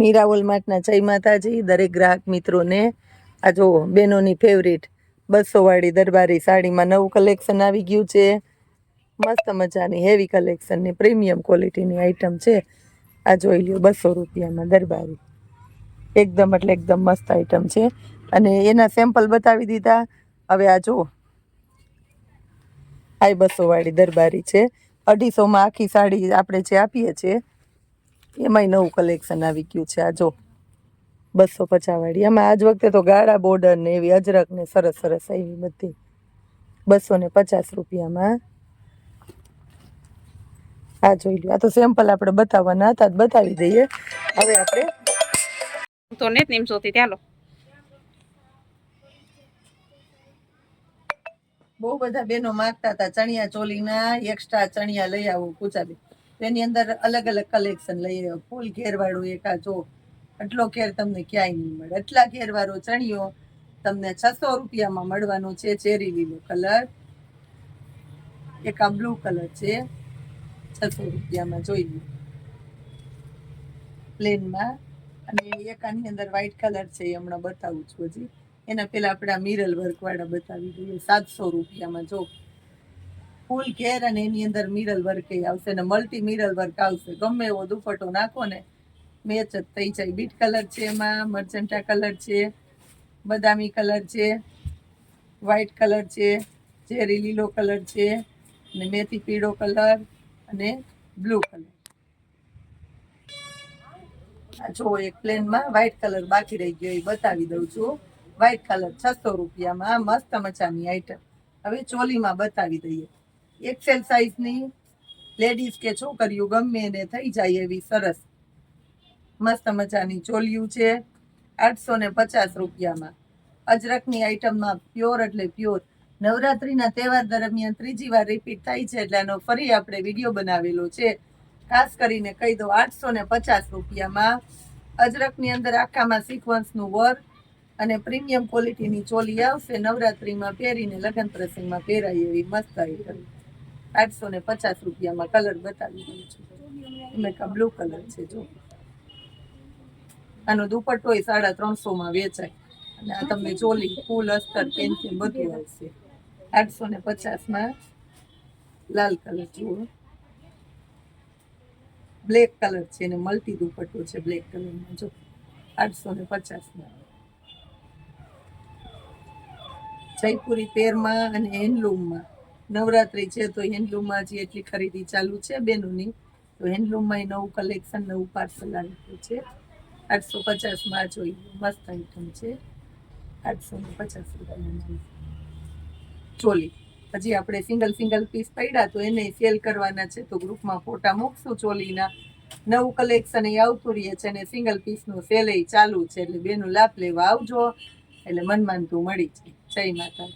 મીરા વોલમાર્ટના જય માતાજી દરેક ગ્રાહક મિત્રોને. આ જુઓ બેનોની ફેવરિટ 200 વાળી દરબારી સાડીમાં નવું કલેક્શન આવી ગયું છે. મસ્ત મજાની હેવી કલેક્શન ને પ્રીમિયમ ક્વોલિટીની આઈટમ છે. આ જોઈ લ્યો 200 રૂપિયામાં દરબારી, એકદમ એટલે એકદમ મસ્ત આઈટમ છે. અને એના સેમ્પલ બતાવી દીધા. હવે આ જુઓ આ 200 વાળી દરબારી છે. 250માં આખી સાડી આપણે જે આપીએ છીએ એમાંય નવું કલેક્શન આવી ગયું છે. આ જો 250 વાળી, એમાં આજ વખતે તો ગાળા બોર્ડર ને એવી અજરક ને સરસ સરસ આવી બધી 250 રૂપિયામાં. આ જોઈ લો, આ તો સેમ્પલ આપણે બતાવવાના હતા, બતાવી દઈએ. હવે આપણે તો ને નિમ સોતી ચાલો. બહુ બધા બહેનો માંગતા હતા ચણિયા ચોલીના એક્સ્ટ્રા ચણિયા લઈ આવો પૂછાબી, તેની અંદર અલગ અલગ કલેક્શન લઈ આવ્યો. ફૂલ ઘેરવાળું એક આ જો, એટલો ઘેર તમને ક્યાંય નહીં મળે. એટલા ઘેરવાળો ચણિયો તમને 600 રૂપિયામાં મળવાનો છે. ચેરી લીલો કલર, એક આ બ્લુ કલર છે, 600 રૂપિયામાં જોઈ લો પ્લેનમાં. અને એક આની અંદર વ્હાઈટ કલર છે, એ હમણાં બતાવું છું. હજી એના પેલા આપણે આ મિરલ વર્ક વાળા બતાવી દઈએ 700 રૂપિયામાં. જો ફૂલ ઘેર અને એની અંદર મિરલ વર્ક આવશે ને મલ્ટી મિરલ વર્ક આવશે. ગમે એવો દુપટ્ટો નાખો ને મેચ જ થઈ જાય. બીટ કલર છે, એમાં મર્ચન્ટા કલર છે, બદામી કલર છે, વ્હાઈટ કલર છે, ચેરી લીલો કલર છે, અને મેથી પીળો કલર અને બ્લુ કલર. જો એક પ્લેનમાં વ્હાઈટ કલર બાકી રહી ગયો, એ બતાવી દઉં છું. વ્હાઈટ કલર 600 રૂપિયામાં મસ્ત મજાની આઈટમ. હવે ચોલીમાં બતાવી દઈએ. એક્સેલ સાઈઝની લેડીઝ કે છોકરીઓ ગમે એને થઈ જાય એવી સરસ મસ્ત મજાની ચોલિયું છે. 850 રૂપિયામાં અજરકની આઈટમમાં પ્યોર એટલે પ્યોર. નવરાત્રિના તહેવાર દરમિયાન ત્રીજી વાર રિપીટ થાય છે, એટલે આનો ફરી આપણે વિડીયો બનાવેલો છે. ખાસ કરીને કહી દો 850 રૂપિયામાં અજરકની અંદર આખામાં સિક્વન્સનું વર્ક અને પ્રીમિયમ ક્વોલિટીની ચોલી આવશે. નવરાત્રિમાં પહેરીને લગ્ન પ્રસંગમાં પહેરાય એવી મસ્ત આઈટમ 850 રૂપિયામાં. કલર બતાવી દઉં છું, એમાં કા બ્લુ કલર છે. જો આનો દુપટ્ટો 350માં વેચાય, અને આ તમને ચોલી ફૂલ અસ્તર પેન્સિલ બધું આવશે 850માં. લાલ કલર જુઓ, બ્લેક કલર છે, અને મલ્ટી દુપટ્ટો છે બ્લેક કલરમાં. જો 850માં. જયપુરી પેરમાં અને હેન્ડલૂમમાં નવરાત્રી છે, તો હેન્ડલૂમમાં હજી એટલી ખરીદી ચાલુ છે બેનોની. તો હેન્ડલૂમમાં નવું કલેક્શન, નવું પાર્સલ આવ્યું છે. 850માં જોઈ મસ્ત આઈટમ છે. 850 રૂપિયાની ચોલી. હજી આપણે સિંગલ પીસ પડ્યા તો એને સેલ કરવાના છે, તો ગ્રુપમાં ફોટા મૂકશું ચોલીના. નવું કલેક્શન એ આવતું રહે છે, અને સિંગલ પીસનું સેલ ચાલુ છે, એટલે બેનું લાભ લેવા આવજો, એટલે મનમાનતું મળી જાય. જય માતા.